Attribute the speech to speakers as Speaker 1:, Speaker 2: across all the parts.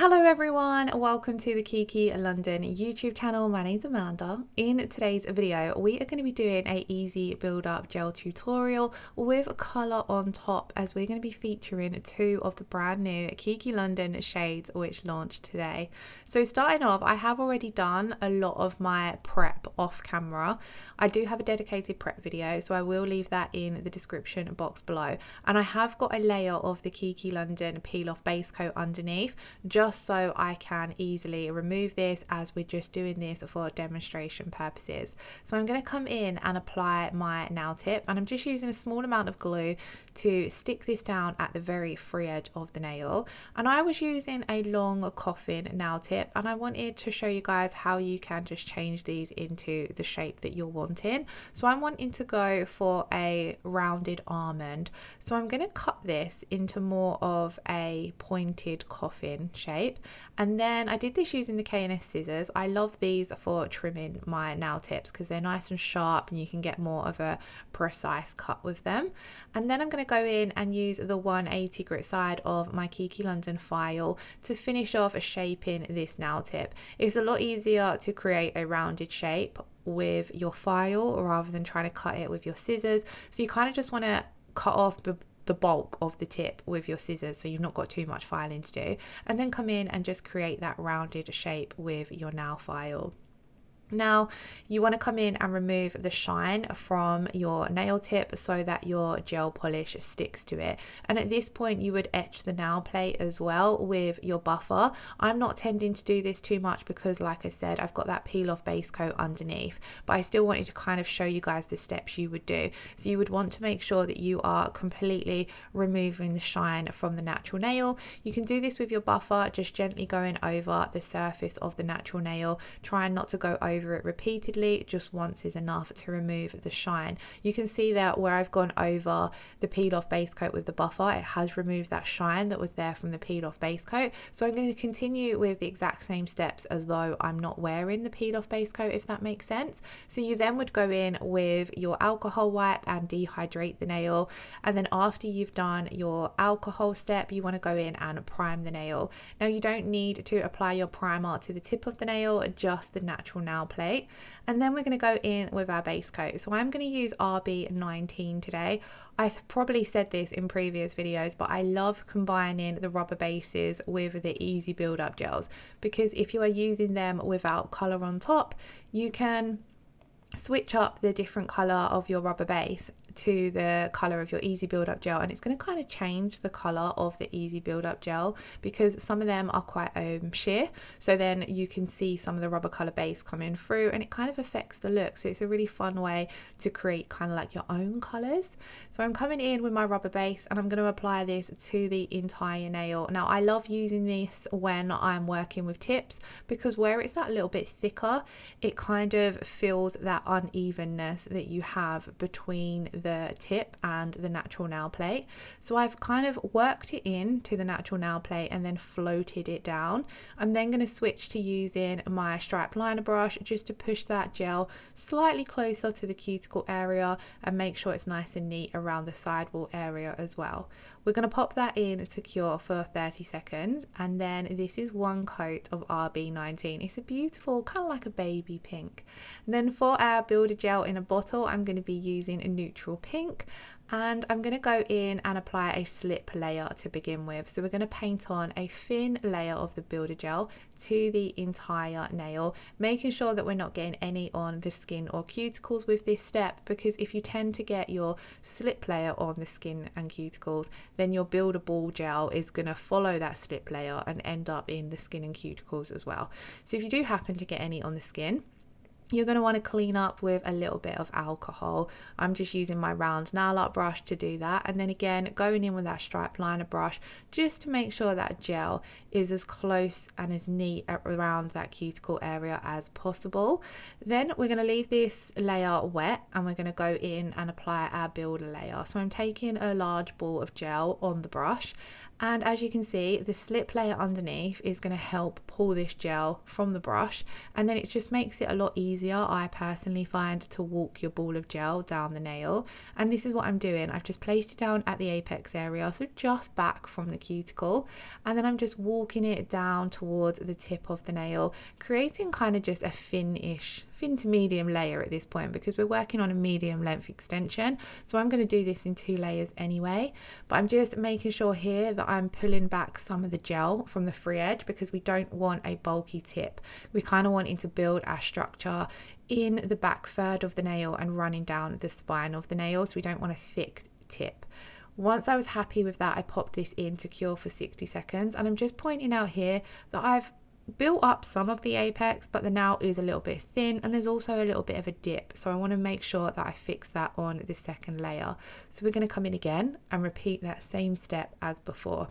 Speaker 1: Hello everyone, welcome to the Kiki London YouTube channel. My name's Amanda. In today's video, we are going to be doing a easy build up gel tutorial with colour on top, as we're going to be featuring two of the brand new Kiki London shades which launched today. So starting off, I have already done a lot of my prep off camera. I do have a dedicated prep video, so I will leave that in the description box below. And I have got a layer of the Kiki London peel off base coat underneath, just so I can easily remove this, as we're just doing this for demonstration purposes. So I'm going to come in and apply my nail tip, and I'm just using a small amount of glue to stick this down at the very free edge of the nail. And I was using a long coffin nail tip, and I wanted to show you guys how you can just change these into the shape that you're wanting. So I'm wanting to go for a rounded almond, so I'm going to cut this into more of a pointed coffin shape. And then I did this using the K&S scissors. I love these for trimming my nail tips because they're nice and sharp and you can get more of a precise cut with them. And then I'm going to go in and use the 180 grit side of my Kiki London file to finish off shaping this nail tip. It's a lot easier to create a rounded shape with your file rather than trying to cut it with your scissors. So you kind of just want to cut off the bulk of the tip with your scissors, so you've not got too much filing to do, and then come in and just create that rounded shape with your nail file. Now you want to come in and remove the shine from your nail tip so that your gel polish sticks to it. And at this point you would etch the nail plate as well with your buffer. I'm not tending to do this too much because, like I said, I've got that peel off base coat underneath, but I still wanted to kind of show you guys the steps you would do. So you would want to make sure that you are completely removing the shine from the natural nail. You can do this with your buffer, just gently going over the surface of the natural nail, trying not to go over it repeatedly. Just once is enough to remove the shine. You can see that where I've gone over the peel off base coat with the buffer, it has removed that shine that was there from the peel off base coat. So I'm going to continue with the exact same steps as though I'm not wearing the peel off base coat, if that makes sense. So you then would go in with your alcohol wipe and dehydrate the nail, and then after you've done your alcohol step, you want to go in and prime the nail. Now you don't need to apply your primer to the tip of the nail, just the natural nail plate. And then we're going to go in with our base coat. So I'm going to use RB19 today. I've probably said this in previous videos, but I love combining the rubber bases with the easy build up gels, because if you are using them without colour on top, you can switch up the different colour of your rubber base to the color of your easy build up gel, and it's going to kind of change the color of the easy build up gel because some of them are quite sheer, so then you can see some of the rubber color base coming through and it kind of affects the look. So it's a really fun way to create kind of like your own colors. So I'm coming in with my rubber base and I'm going to apply this to the entire nail. Now I love using this when I'm working with tips because where it's that little bit thicker, it kind of feels that unevenness that you have between the tip and the natural nail plate. So I've kind of worked it in to the natural nail plate and then floated it down. I'm then going to switch to using my stripe liner brush just to push that gel slightly closer to the cuticle area and make sure it's nice and neat around the sidewall area as well. We're going to pop that in to cure for 30 seconds, and then this is one coat of RB19. It's a beautiful kind of like a baby pink. And then for our builder gel in a bottle, I'm going to be using a neutral pink, and I'm going to go in and apply a slip layer to begin with. So we're going to paint on a thin layer of the builder gel to the entire nail, making sure that we're not getting any on the skin or cuticles with this step, because if you tend to get your slip layer on the skin and cuticles, then your builder ball gel is going to follow that slip layer and end up in the skin and cuticles as well. So if you do happen to get any on the skin, you're going to want to clean up with a little bit of alcohol. I'm just using my round nail art brush to do that, and then again going in with that stripe liner brush just to make sure that gel is as close and as neat around that cuticle area as possible. Then we're going to leave this layer wet and we're going to go in and apply our builder layer. So I'm taking a large ball of gel on the brush And as you can see, the slip layer underneath is going to help pull this gel from the brush, and then it just makes it a lot easier, I personally find, to walk your ball of gel down the nail. And this is what I'm doing. I've just placed it down at the apex area, so just back from the cuticle, and then I'm just walking it down towards the tip of the nail, creating kind of just a thin to medium layer at this point, because we're working on a medium length extension. So I'm going to do this in 2 layers anyway, but I'm just making sure here that I'm pulling back some of the gel from the free edge, because we don't want a bulky tip. We kind of wanting to build our structure in the back third of the nail and running down the spine of the nail, so we don't want a thick tip. Once I was happy with that, I popped this in to cure for 60 seconds, and I'm just pointing out here that I've built up some of the apex, but the nail is a little bit thin, and there's also a little bit of a dip, so I want to make sure that I fix that on the second layer. So we're going to come in again and repeat that same step as before.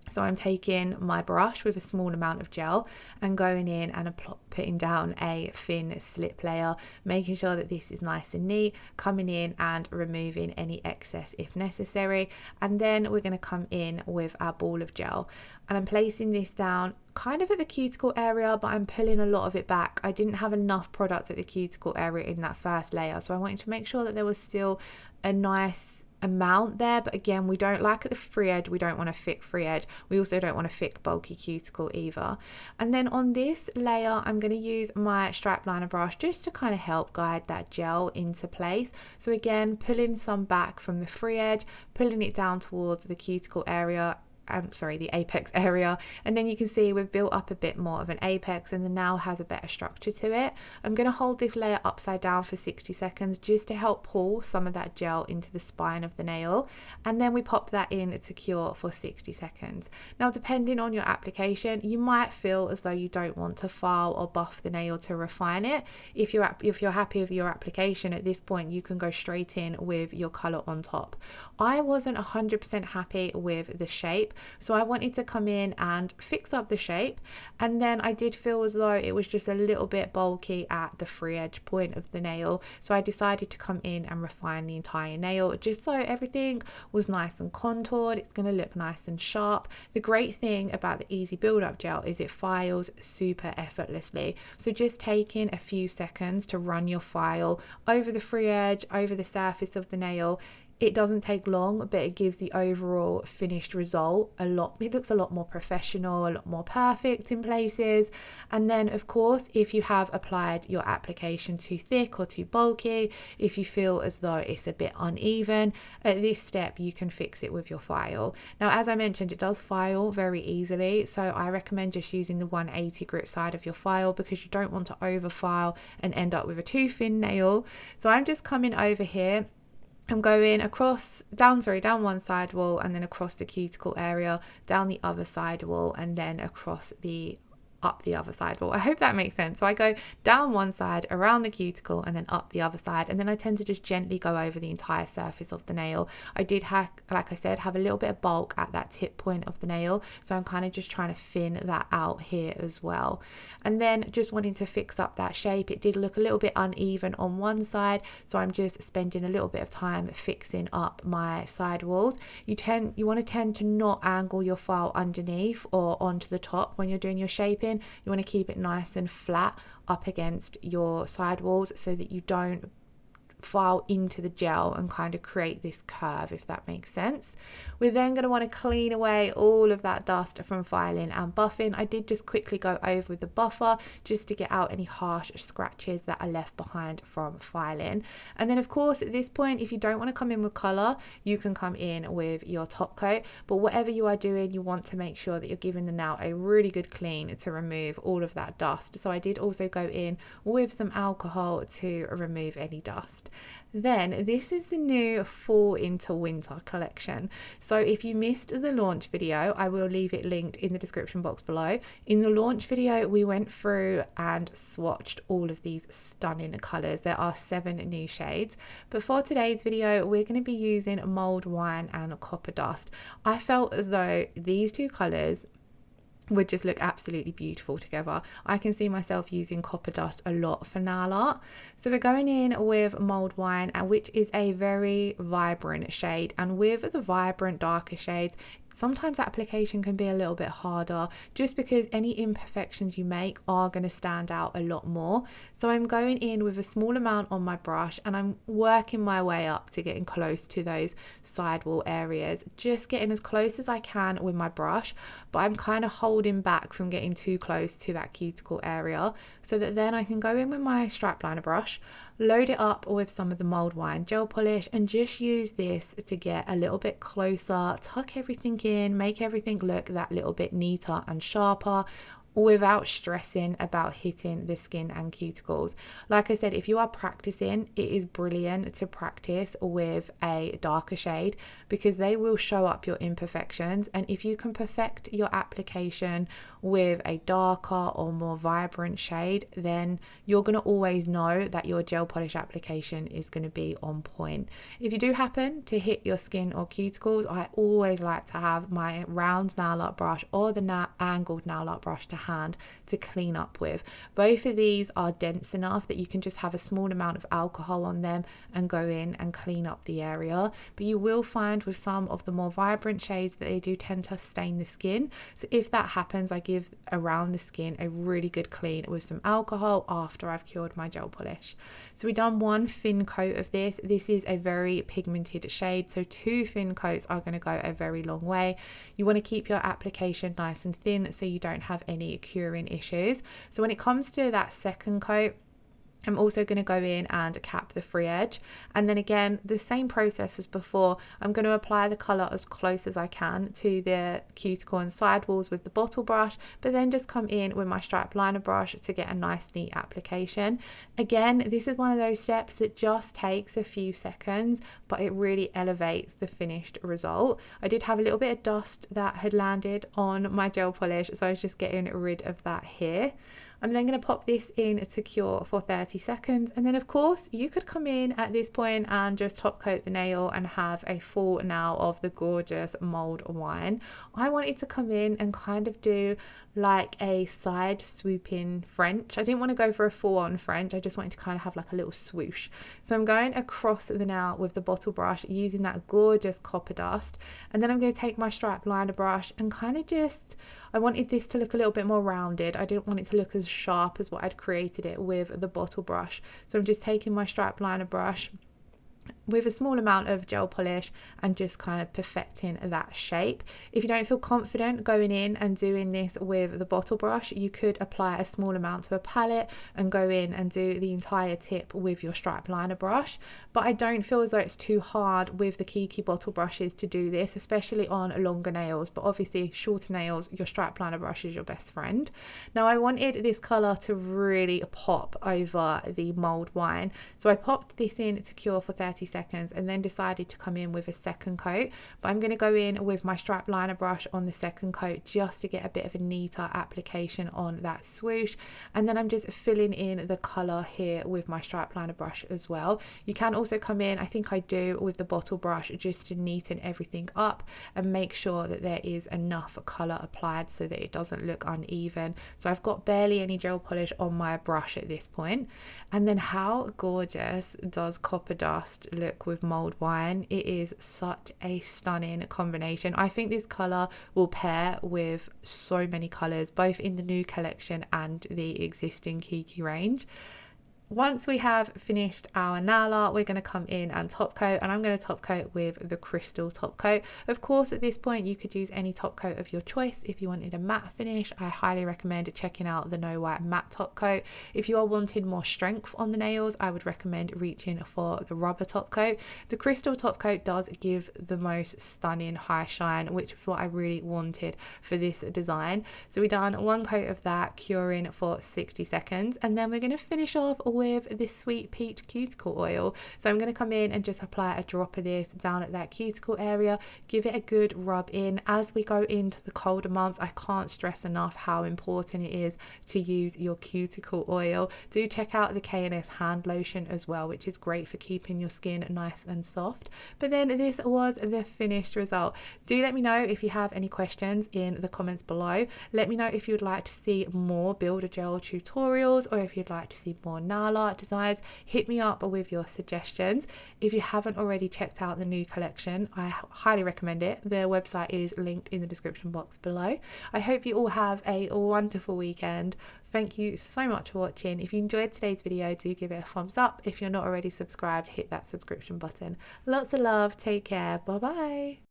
Speaker 1: So I'm taking my brush with a small amount of gel and going in and putting down a thin slip layer, making sure that this is nice and neat, coming in and removing any excess if necessary. And then we're going to come in with our ball of gel, and I'm placing this down kind of at the cuticle area, but I'm pulling a lot of it back. I didn't have enough product at the cuticle area in that first layer, so I wanted to make sure that there was still a nice amount there. But again, we don't like at the free edge, we don't want a thick free edge, we also don't want a thick bulky cuticle either. And then on this layer, I'm going to use my stripe liner brush just to kind of help guide that gel into place. So again, pulling some back from the free edge, pulling it down towards the cuticle area, the apex area, and then you can see we've built up a bit more of an apex, and the nail has a better structure to it. I'm going to hold this layer upside down for 60 seconds just to help pull some of that gel into the spine of the nail, and then we pop that in to cure for 60 seconds. Now, depending on your application, you might feel as though you don't want to file or buff the nail to refine it. If you're happy with your application at this point, you can go straight in with your color on top. I wasn't 100% happy with the shape, so I wanted to come in and fix up the shape, and then I did feel as though it was just a little bit bulky at the free edge point of the nail, so I decided to come in and refine the entire nail just so everything was nice and contoured. It's going to look nice and sharp. The great thing about the Easy Build Up Gel is it files super effortlessly, so just taking a few seconds to run your file over the free edge, over the surface of the nail, it doesn't take long, but it gives the overall finished result it looks a lot more professional, a lot more perfect in places. And then of course, if you have applied your application too thick or too bulky, if you feel as though it's a bit uneven, at this step you can fix it with your file. Now, as I mentioned, it does file very easily, so I recommend just using the 180 grit side of your file, because you don't want to over file and end up with a too thin nail. So I'm just coming over here, I'm going down one side wall, and then across the cuticle area, down the other side wall, and then up the other side wall. I hope that makes sense. So I go down one side, around the cuticle, and then up the other side, and then I tend to just gently go over the entire surface of the nail. I did have, like I said, have a little bit of bulk at that tip point of the nail, so I'm kind of just trying to thin that out here as well. And then just wanting to fix up that shape. It did look a little bit uneven on one side, so I'm just spending a little bit of time fixing up my side walls. You want to tend to not angle your file underneath or onto the top when you're doing your shaping. You want to keep it nice and flat up against your side walls so that you don't file into the gel and kind of create this curve, if that makes sense. We're then going to want to clean away all of that dust from filing and buffing. I did just quickly go over with the buffer just to get out any harsh scratches that are left behind from filing. And then of course at this point, if you don't want to come in with color, you can come in with your top coat, but whatever you are doing, you want to make sure that you're giving the nail a really good clean to remove all of that dust. So I did also go in with some alcohol to remove any dust. Then this is the new fall into winter collection. So if you missed the launch video, I will leave it linked in the description box below. In the launch video, we went through and swatched all of these stunning colors. There are 7 new shades, but for today's video, we're going to be using Mulled Wine and Copper Dust. I felt as though these 2 colors would just look absolutely beautiful together. I can see myself using Copper Dust a lot for nail art. So we're going in with Mulled Wine, which is a very vibrant shade, and with the vibrant darker shades, sometimes application can be a little bit harder just because any imperfections you make are going to stand out a lot more. So I'm going in with a small amount on my brush and I'm working my way up to getting close to those sidewall areas, just getting as close as I can with my brush, but I'm kind of holding back from getting too close to that cuticle area so that then I can go in with my strap liner brush, load it up with some of the Mulled Wine gel polish and just use this to get a little bit closer, tuck everything in, make everything look that little bit neater and sharper without stressing about hitting the skin and cuticles. Like I said, if you are practicing, it is brilliant to practice with a darker shade because they will show up your imperfections, and if you can perfect your application with a darker or more vibrant shade, then you're going to always know that your gel polish application is going to be on point. If you do happen to hit your skin or cuticles, I always like to have my round nail art brush or the angled nail art brush to hand to clean up with. Both of these are dense enough that you can just have a small amount of alcohol on them and go in and clean up the area, but you will find with some of the more vibrant shades that they do tend to stain the skin. So if that happens, I give around the skin a really good clean with some alcohol after I've cured my gel polish. So we've done one thin coat of this. This is a very pigmented shade, so 2 thin coats are going to go a very long way. You want to keep your application nice and thin so you don't have any curing issues. So when it comes to that second coat, I'm also going to go in and cap the free edge, and then again the same process as before. I'm going to apply the colour as close as I can to the cuticle and sidewalls with the bottle brush, but then just come in with my strap liner brush to get a nice neat application. Again, this is one of those steps that just takes a few seconds, but it really elevates the finished result. I did have a little bit of dust that had landed on my gel polish, so I was just getting rid of that here. I'm then going to pop this in to cure for 30 seconds, and then of course you could come in at this point and just top coat the nail and have a full nail of the gorgeous Mulled Wine. I wanted to come in and kind of do like a side swooping French. I didn't want to go for a full-on French, I just wanted to kind of have like a little swoosh. So I'm going across the nail with the bottle brush using that gorgeous copper dust, and then I'm going to take my strap liner brush and kind of just, I wanted this to look a little bit more rounded. I didn't want it to look as sharp as what I'd created it with the bottle brush. So I'm just taking my strap liner brush with a small amount of gel polish and just kind of perfecting that shape. If you don't feel confident going in and doing this with the bottle brush, you could apply a small amount to a palette and go in and do the entire tip with your strap liner brush. But I don't feel as though it's too hard with the Kiki bottle brushes to do this, especially on longer nails, but obviously shorter nails, your strap liner brush is your best friend. Now I wanted this colour to really pop over the Mulled Wine, so I popped this in to cure for 30 seconds and then decided to come in with a second coat. But I'm going to go in with my strap liner brush on the second coat just to get a bit of a neater application on that swoosh, and then I'm just filling in the colour here with my strap liner brush as well. You can also come in, I think I do, with the bottle brush just to neaten everything up and make sure that there is enough colour applied so that it doesn't look uneven. So I've got barely any gel polish on my brush at this point. And then how gorgeous does copper dust look with Mulled Wine? It is such a stunning combination. I think this colour will pair with so many colours, both in the new collection and the existing Kiki range. Once we have finished our nail art, we're going to come in and top coat, and I'm going to top coat with the crystal top coat. Of course, at this point you could use any top coat of your choice. If you wanted a matte finish, I highly recommend checking out the No White matte top coat. If you are wanting more strength on the nails, I would recommend reaching for the rubber top coat. The crystal top coat does give the most stunning high shine, which is what I really wanted for this design. So we've done one coat of that, curing for 60 seconds, and then we're going to finish off with this sweet peach cuticle oil. So I'm going to come in and just apply a drop of this down at that cuticle area, give it a good rub in. As we go into the colder months, I can't stress enough how important it is to use your cuticle oil. Do check out the K&S hand lotion as well, which is great for keeping your skin nice and soft. But then this was the finished result. Do let me know if you have any questions in the comments below. Let me know if you'd like to see more builder gel tutorials, or if you'd like to see more nail colour designs, hit me up with your suggestions. If you haven't already checked out the new collection, I highly recommend it. The website is linked in the description box below. I hope you all have a wonderful weekend. Thank you so much for watching. If you enjoyed today's video, do give it a thumbs up. If you're not already subscribed, hit that subscription button. Lots of love. Take care. Bye bye.